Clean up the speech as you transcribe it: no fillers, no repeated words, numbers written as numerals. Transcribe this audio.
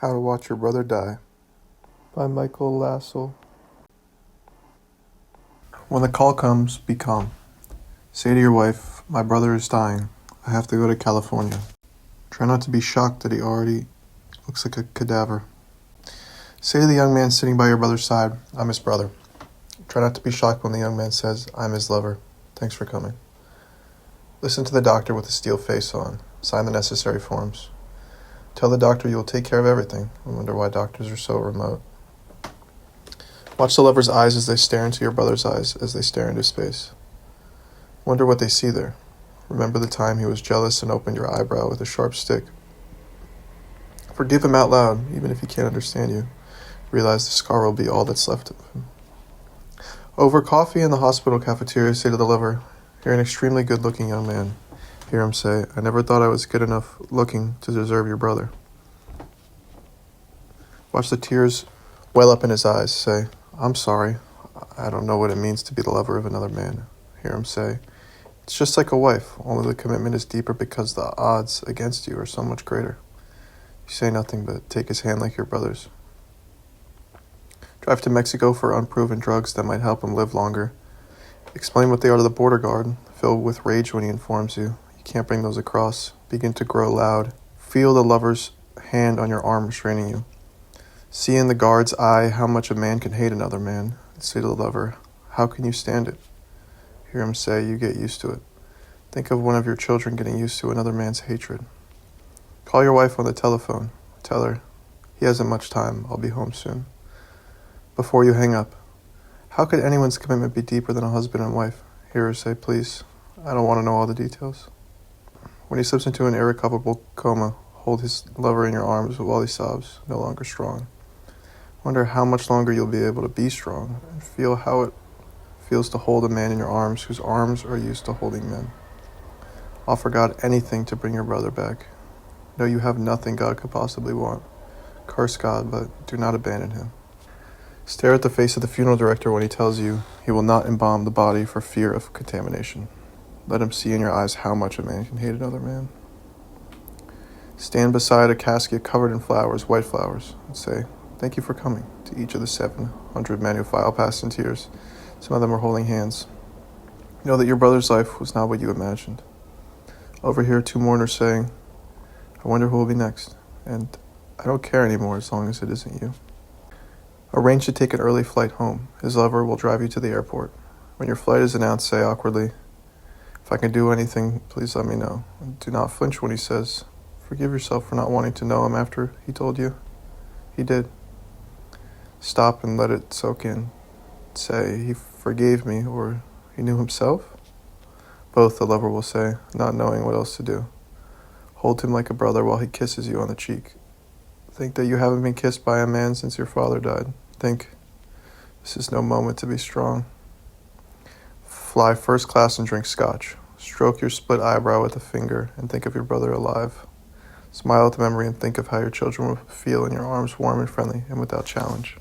How to Watch Your Brother Die by Michael Lassell. When the call comes, be calm. Say to your wife, my brother is dying. I have to go to California. Try not to be shocked that he already looks like a cadaver. Say to the young man sitting by your brother's side, I'm his brother. Try not to be shocked when the young man says, I'm his lover. Thanks for coming. Listen to the doctor with a steel face on. Sign the necessary forms. Tell the doctor you will take care of everything. I wonder why doctors are so remote. Watch the lover's eyes as they stare into your brother's eyes as they stare into space. Wonder what they see there. Remember the time he was jealous and opened your eyebrow with a sharp stick. Forgive him out loud, even if he can't understand you. Realize the scar will be all that's left of him. Over coffee in the hospital cafeteria, say to the lover, you're an extremely good-looking young man. Hear him say, I never thought I was good enough looking to deserve your brother. Watch the tears well up in his eyes. Say, I'm sorry. I don't know what it means to be the lover of another man. Hear him say, it's just like a wife, only the commitment is deeper because the odds against you are so much greater. You say nothing but take his hand like your brother's. Drive to Mexico for unproven drugs that might help him live longer. Explain what they are to the border guard, filled with rage when he informs you. You can't bring those across. Begin to grow loud. Feel the lover's hand on your arm restraining you. See in the guard's eye how much a man can hate another man. Say to the lover, how can you stand it? Hear him say, you get used to it. Think of one of your children getting used to another man's hatred. Call your wife on the telephone. Tell her, he hasn't much time. I'll be home soon. Before you hang up, how could anyone's commitment be deeper than a husband and wife? Hear her say, please, I don't want to know all the details. When he slips into an irrecoverable coma, hold his lover in your arms while he sobs, no longer strong. Wonder how much longer you'll be able to be strong and feel how it feels to hold a man in your arms whose arms are used to holding men. Offer God anything to bring your brother back. Know you have nothing God could possibly want. Curse God, but do not abandon him. Stare at the face of the funeral director when he tells you he will not embalm the body for fear of contamination. Let him see in your eyes how much a man can hate another man. Stand beside a casket covered in flowers, white flowers, and say, thank you for coming, to each of the 700 men who file past in tears. Some of them are holding hands. Know that your brother's life was not what you imagined. Overhear 2 mourners saying, I wonder who will be next, and I don't care anymore as long as it isn't you. Arrange to take an early flight home. His lover will drive you to the airport. When your flight is announced, say awkwardly, if I can do anything, please let me know. And do not flinch when he says, forgive yourself for not wanting to know him after he told you. He did. Stop and let it soak in. Say, he forgave me, or he knew himself? Both, the lover will say, not knowing what else to do. Hold him like a brother while he kisses you on the cheek. Think that you haven't been kissed by a man since your father died. Think, this is no moment to be strong. Fly first class and drink scotch. Stroke your split eyebrow with a finger and think of your brother alive. Smile at the memory and think of how your children will feel in your arms, warm and friendly and without challenge.